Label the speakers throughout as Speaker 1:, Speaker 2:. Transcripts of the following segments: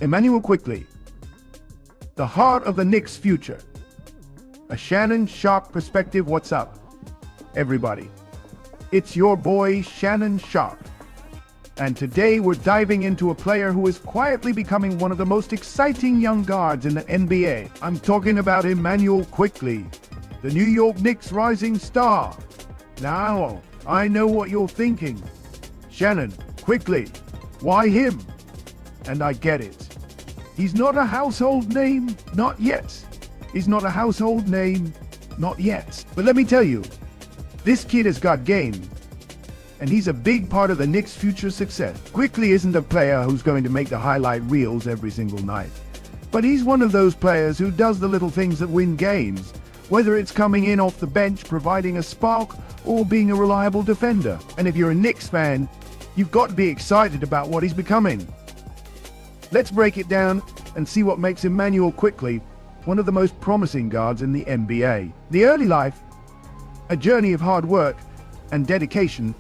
Speaker 1: Immanuel Quickley, the heart of the Knicks' future. A Shannon Sharpe perspective. What's up, everybody? It's your boy, Shannon Sharpe. And today we're diving into a player who is quietly becoming one of the most exciting young guards in the NBA. I'm talking about Immanuel Quickley, the New York Knicks rising star. Now, I know what you're thinking. Shannon, Quickley, why him? And I get it. He's not a household name, not yet. He's not a household name, not yet. But let me tell you, this kid has got game. And he's a big part of the Knicks' future success. Quickley isn't a player who's going to make the highlight reels every single night. But he's one of those players who does the little things that win games, whether it's coming in off the bench, providing a spark, or being a reliable defender. And if you're a Knicks fan, you've got to be excited about what he's becoming. Let's break it down and see what makes Immanuel Quickley one of the most promising guards in the NBA. The early life, a journey of hard work and dedication.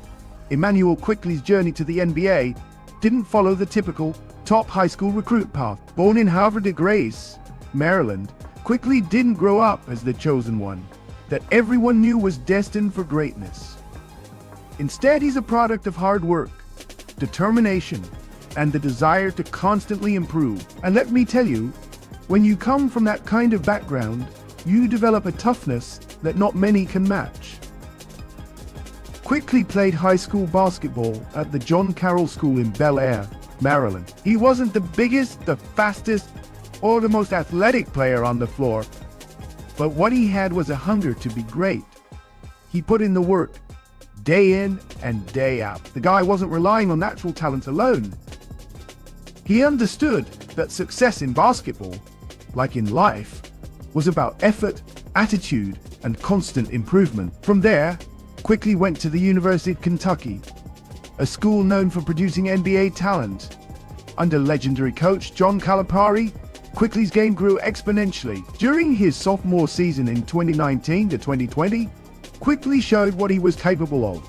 Speaker 1: Immanuel Quickley's journey to the NBA didn't follow the typical top high school recruit path. Born in Havre de Grace, Maryland, Quickley didn't grow up as the chosen one that everyone knew was destined for greatness. Instead, he's a product of hard work, determination, and the desire to constantly improve. And let me tell you, when you come from that kind of background, you develop a toughness that not many can match. Quickley played high school basketball at the John Carroll School in Bel Air, Maryland. He wasn't the biggest, the fastest, or the most athletic player on the floor, but what he had was a hunger to be great. He put in the work, day in and day out. The guy wasn't relying on natural talent alone. He understood that success in basketball, like in life, was about effort, attitude, and constant improvement. From there, Quickley went to the University of Kentucky, a school known for producing NBA talent. Under legendary coach John Calipari, Quickley's game grew exponentially. During his sophomore season in 2019 to 2020, Quickley showed what he was capable of.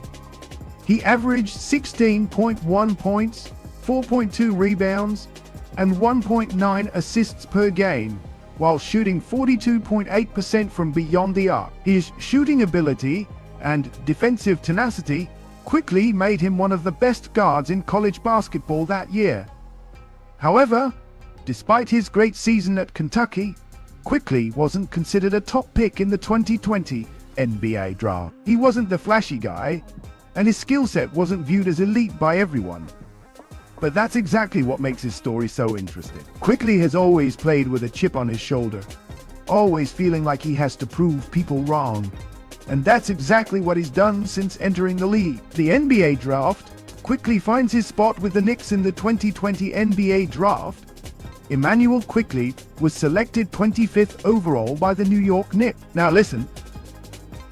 Speaker 1: He averaged 16.1 points, 4.2 rebounds, and 1.9 assists per game, while shooting 42.8% from beyond the arc. His shooting ability and defensive tenacity quickly made him one of the best guards in college basketball that year. However, despite his great season at Kentucky, Quickley wasn't considered a top pick in the 2020 NBA draft. He wasn't the flashy guy, and his skill set wasn't viewed as elite by everyone. But that's exactly what makes his story so interesting. Quickley has always played with a chip on his shoulder, always feeling like he has to prove people wrong. And that's exactly what he's done since entering the league. The NBA draft, Quickley finds his spot with the Knicks in the 2020 NBA draft. Immanuel Quickley was selected 25th overall by the New York Knicks. Now listen,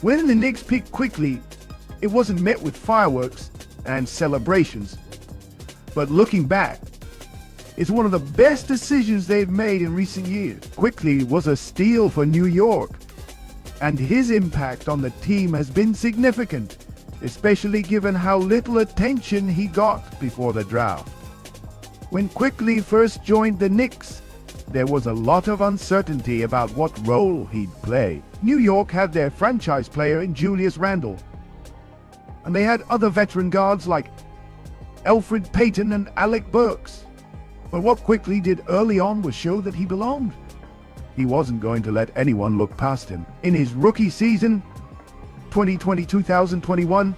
Speaker 1: when the Knicks picked Quickley, it wasn't met with fireworks and celebrations. But looking back, it's one of the best decisions they've made in recent years. Quickley was a steal for New York, and his impact on the team has been significant, especially given how little attention he got before the draft. When Quickley first joined the Knicks, there was a lot of uncertainty about what role he'd play. New York had their franchise player in Julius Randle, and they had other veteran guards like Elfrid Payton and Alec Burks. But what Quickley did early on was show that he belonged. He wasn't going to let anyone look past him. In his rookie season, 2020-2021,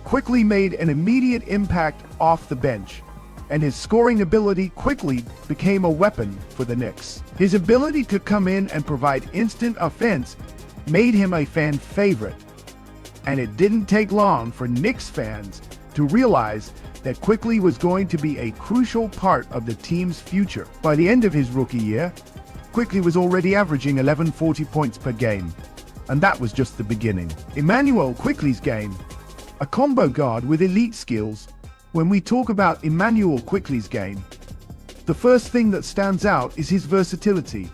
Speaker 1: Quickley made an immediate impact off the bench, and his scoring ability quickly became a weapon for the Knicks. His ability to come in and provide instant offense made him a fan favorite, and it didn't take long for Knicks fans to realize that Quickley was going to be a crucial part of the team's future. By the end of his rookie year, Quickley was already averaging 11.40 points per game, and that was just the beginning. Immanuel Quickley's game, a combo guard with elite skills. When we talk about Immanuel Quickley's game, the first thing that stands out is his versatility.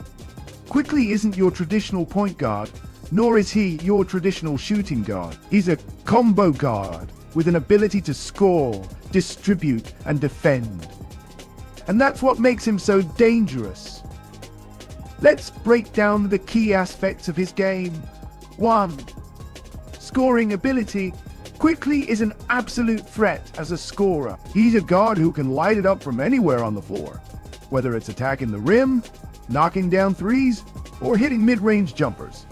Speaker 1: Quickley isn't your traditional point guard, nor is he your traditional shooting guard. He's a combo guard with an ability to score, distribute, and defend. and that's what makes him so dangerous. Let's break down the key aspects of his game. 1. Scoring ability. Quickley is an absolute threat as a scorer. He's a guard who can light it up from anywhere on the floor, whether it's attacking the rim, knocking down threes, or hitting mid-range jumpers.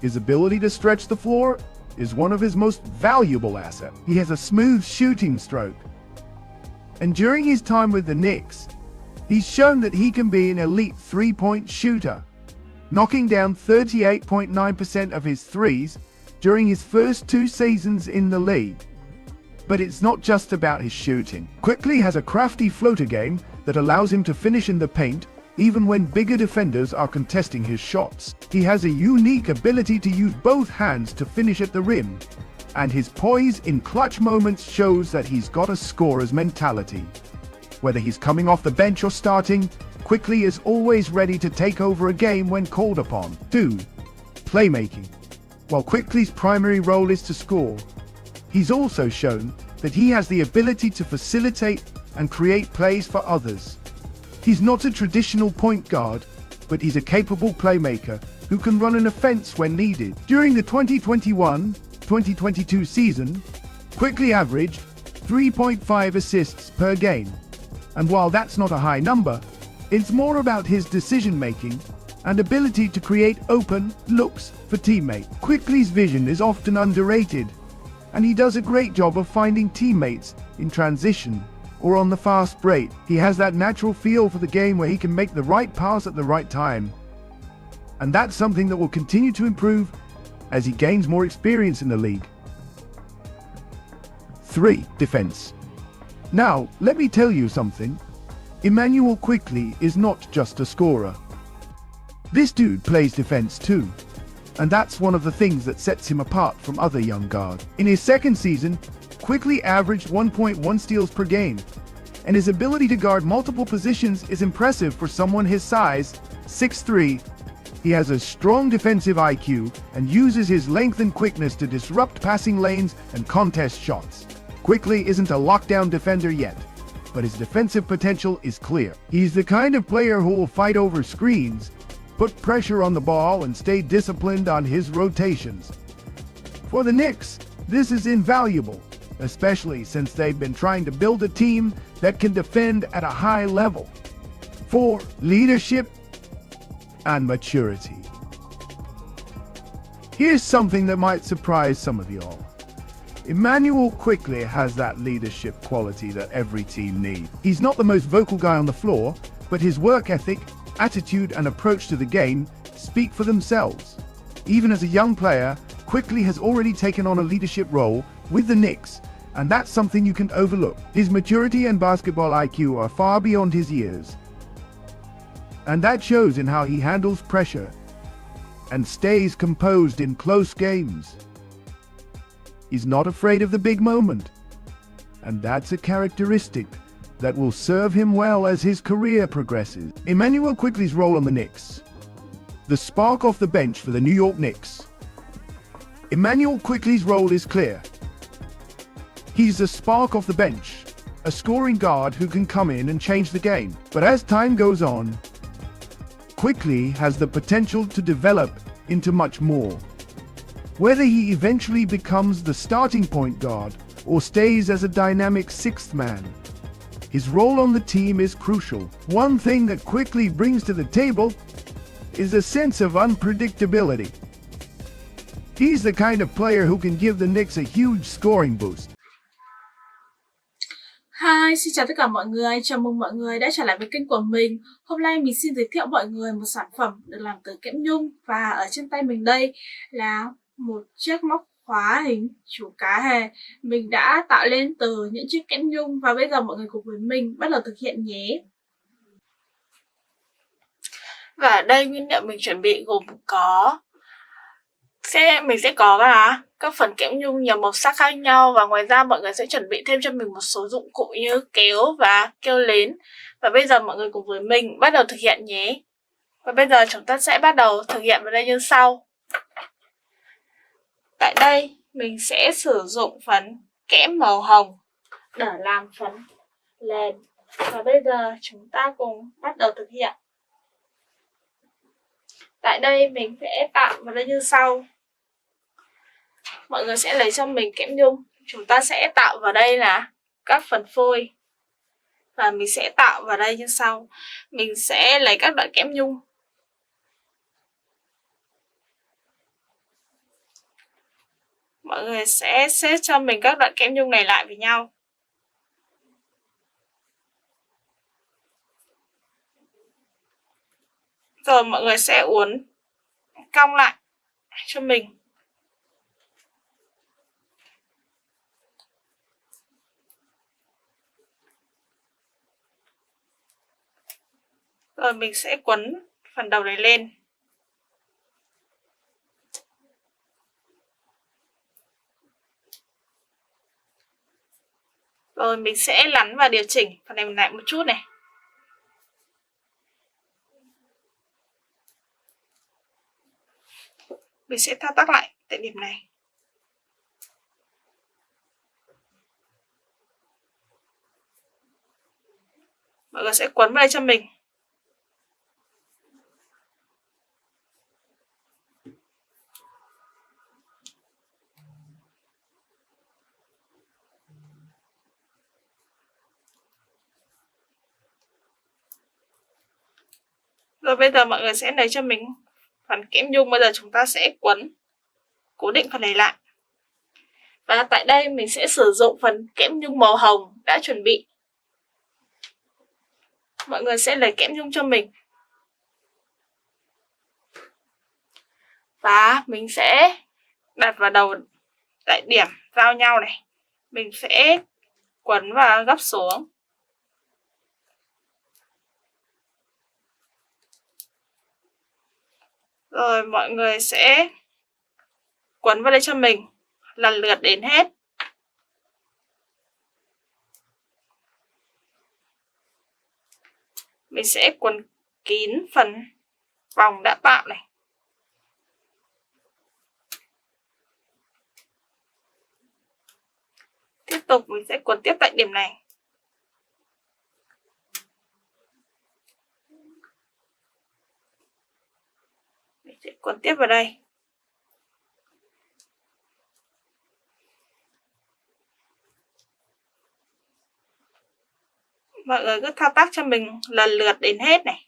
Speaker 1: His ability to stretch the floor is one of his most valuable assets. He has a smooth shooting stroke. And during his time with the Knicks, he's shown that he can be an elite three-point shooter, knocking down 38.9% of his threes during his first 2 seasons in the league. But it's not just about his shooting. Quickley has a crafty floater game that allows him to finish in the paint even when bigger defenders are contesting his shots. He has a unique ability to use both hands to finish at the rim, and his poise in clutch moments shows that he's got a scorer's mentality. Whether he's coming off the bench or starting, Quickley is always ready to take over a game when called upon. 2. Playmaking. While Quickley's primary role is to score, he's also shown that he has the ability to facilitate and create plays for others. He's not a traditional point guard, but he's a capable playmaker who can run an offense when needed. During the 2021-2022 season, Quickley averaged 3.5 assists per game. And while that's not a high number, it's more about his decision-making and ability to create open looks for teammates. Quickley's vision is often underrated, and he does a great job of finding teammates in transition or on the fast break. He has that natural feel for the game where he can make the right pass at the right time. And that's something that will continue to improve as he gains more experience in the league. 3. Defense. Now, let me tell you something. Immanuel Quickley is not just a scorer. This dude plays defense too, and that's one of the things that sets him apart from other young guards. In his second season, Quickley averaged 1.1 steals per game, and his ability to guard multiple positions is impressive for someone his size, 6'3". He has a strong defensive IQ and uses his length and quickness to disrupt passing lanes and contest shots. Quickley isn't a lockdown defender yet, but his defensive potential is clear. He's the kind of player who will fight over screens, put pressure on the ball, and stay disciplined on his rotations. For the Knicks, this is invaluable, especially since they've been trying to build a team that can defend at a high level. 4. Leadership and maturity. Here's something that might surprise some of y'all. Immanuel Quickley has that leadership quality that every team needs. He's not the most vocal guy on the floor, but his work ethic, attitude, and approach to the game speak for themselves. Even as a young player, Quickley has already taken on a leadership role with the Knicks, and that's something you can overlook. His maturity and basketball IQ are far beyond his years, and that shows in how he handles pressure and stays composed in close games. He's not afraid of the big moment, and that's a characteristic that will serve him well as his career progresses. Immanuel Quickley's role on the Knicks. The spark off the bench for the New York Knicks. Immanuel Quickley's role is clear. He's the spark off the bench, a scoring guard who can come in and change the game. But as time goes on, Quickley has the potential to develop into much more. Whether he eventually becomes the starting point guard or stays as a dynamic sixth man, his role on the team is crucial. One thing that Quickley brings to the table is a sense of unpredictability. He's the kind of player who can give the Knicks a huge scoring boost.
Speaker 2: Hi, xin chào tất cả mọi người, chào mừng mọi người đã trở lại với kênh của mình. Hôm nay mình xin giới thiệu mọi người một sản phẩm được làm từ kẽm nhung, và ở trên tay mình đây là một chiếc móc khóa hình chú cá hề. Mình đã tạo lên từ những chiếc kẽm nhung và bây giờ mọi người cùng với mình bắt đầu thực hiện nhé. Và ở đây nguyên liệu mình chuẩn bị gồm có mình sẽ có các phần kẽm nhung nhiều màu sắc khác nhau, và ngoài ra mọi người sẽ chuẩn bị thêm cho mình một số dụng cụ như kéo và keo nến. Và bây giờ mọi người cùng với mình bắt đầu thực hiện nhé. Và bây giờ chúng ta sẽ bắt đầu thực hiện vào đây như sau. Tại đây mình sẽ sử dụng phấn kẽm màu hồng để làm phấn nền Và bây giờ chúng ta cùng bắt đầu thực hiện. Tại đây mình sẽ tạo vào đây như sau. Mọi người sẽ lấy cho mình kẽm nhung. Chúng ta sẽ tạo vào đây là các phần phôi. Và mình sẽ tạo vào đây như sau. Mình sẽ lấy các đoạn kẽm nhung. Mọi người sẽ xếp cho mình các đoạn kẽm nhung này lại với nhau. Rồi mọi người sẽ uốn cong lại cho mình. Rồi mình sẽ quấn phần đầu này lên. Rồi mình sẽ lắn và điều chỉnh phần này lại một chút này. Mình sẽ thao tác lại tại điểm này. Mọi người sẽ quấn vào đây cho mình. Rồi bây giờ mọi người sẽ lấy cho mình phần kẽm nhung. Bây giờ chúng ta sẽ quấn cố định phần này lại. Và tại đây mình sẽ sử dụng phần kẽm nhung màu hồng đã chuẩn bị. Mọi người sẽ lấy kẽm nhung cho mình. Và mình sẽ đặt vào đầu tại điểm giao nhau này. Mình sẽ quấn và gấp xuống. Rồi mọi người sẽ quấn vào đây cho mình lần lượt đến hết. Mình sẽ quấn kín phần vòng đã tạo này. Tiếp tục mình sẽ quấn tiếp tại điểm này. Mình sẽ quấn tiếp vào đây. Mọi người cứ thao tác cho mình lần lượt đến hết này.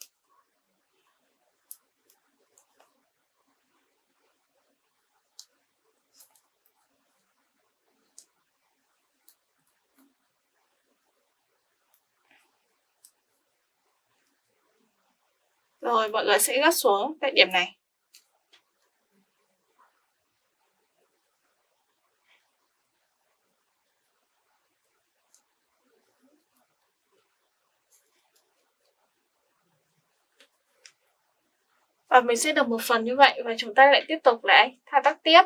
Speaker 2: Rồi mọi người sẽ gấp xuống tại điểm này. Và mình sẽ được một phần như vậy và chúng ta lại tiếp tục lại thao tác tiếp.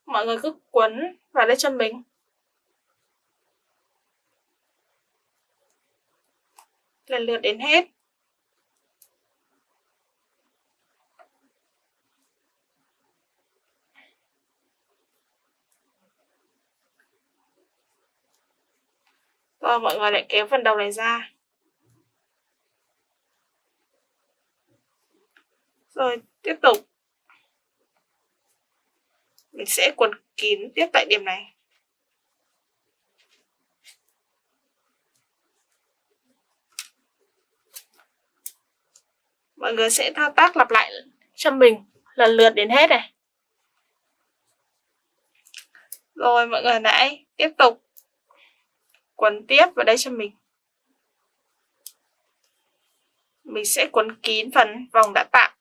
Speaker 2: Mọi người cứ quấn vào đây cho mình. Lần lượt đến hết. Rồi mọi người lại kéo phần đầu này ra. Rồi tiếp tục. Mình sẽ quấn kín tiếp tại điểm này. Mọi người sẽ thao tác lặp lại cho mình lần lượt đến hết này. Rồi mọi người lại tiếp tục quấn tiếp vào đây cho mình. Mình sẽ quấn kín phần vòng đã tạo.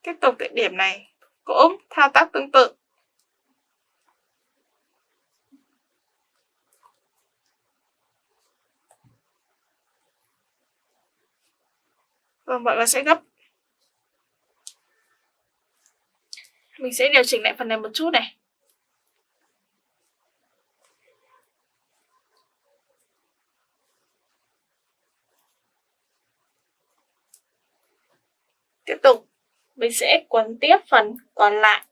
Speaker 2: Tiếp tục tại điểm này cũng thao tác tương tự. Và mọi người sẽ gấp. Mình sẽ điều chỉnh lại phần này một chút này. Tiếp tục, mình sẽ quấn tiếp phần còn lại.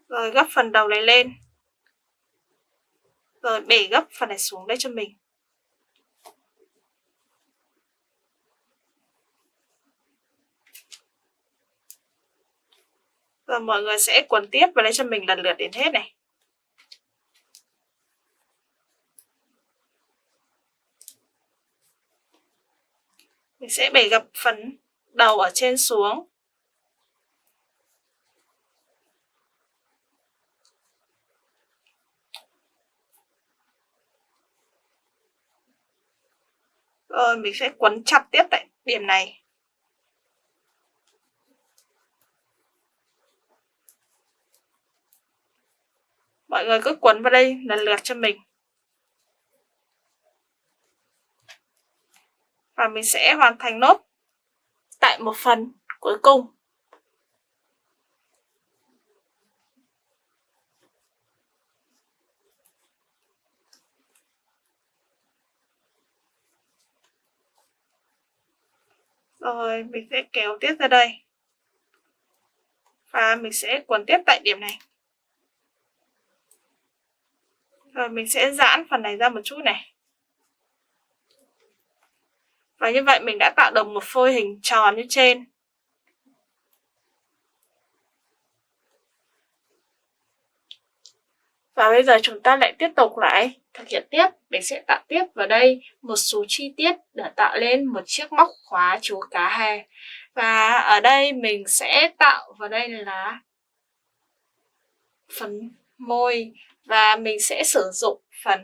Speaker 2: Rồi gấp phần đầu này lên. Rồi bẻ gấp phần này xuống đây cho mình. Rồi mọi người sẽ quấn tiếp vào đây cho mình lần lượt đến hết này. Mình sẽ bẻ gập phần đầu ở trên xuống. Rồi mình sẽ quấn chặt tiếp tại điểm này. Mọi người cứ quấn vào đây lần lượt cho mình. Và mình sẽ hoàn thành nốt tại một phần cuối cùng. Rồi mình sẽ kéo tiếp ra đây. Và mình sẽ quấn tiếp tại điểm này. Rồi mình sẽ giãn phần này ra một chút này. Và như vậy mình đã tạo được một phôi hình tròn như trên. Và bây giờ chúng ta lại tiếp tục lại thực hiện tiếp. Mình sẽ tạo tiếp vào đây một số chi tiết để tạo lên một chiếc móc khóa chú cá hề. Và ở đây mình sẽ tạo vào đây là phần môi. Và mình sẽ sử dụng phần